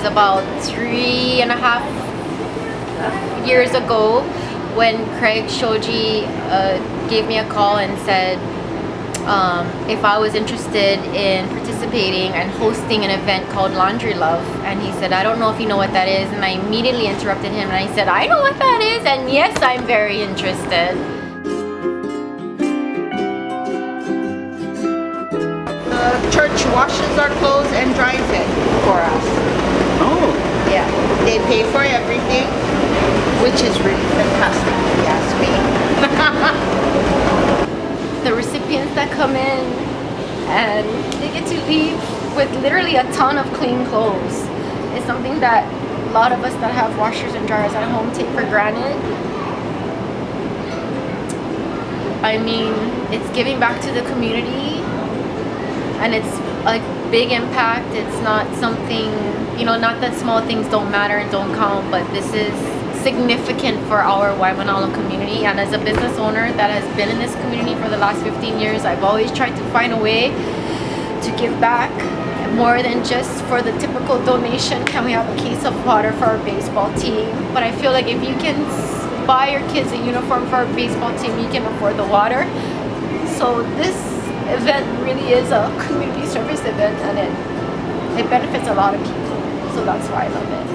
about 3.5 years ago when Craig Shoji gave me a call and said if I was interested in participating and hosting an event called Laundry Love. And he said, I don't know if you know what that is. And I immediately interrupted him and I said, I know what that is, and yes, I'm very interested. The church washes our clothes and dries it for us. Oh. Yeah, they pay for everything, which is really fantastic, if you ask me. The recipients that come in and they get to leave with literally a ton of clean clothes. It's something that a lot of us that have washers and dryers at home take for granted. I mean, it's giving back to the community and it's a big impact. It's not something, you know, not that small things don't matter and don't count, but this is significant for our Waimanalo community. And as a business owner that has been in this community for the last 15 years, I've always tried to find a way to give back more than just for the typical donation. Can we have a case of water for our baseball team? But I feel like if you can buy your kids a uniform for our baseball team, you can afford the water. So this event really is a community service event, and it benefits a lot of people. So that's why I love it.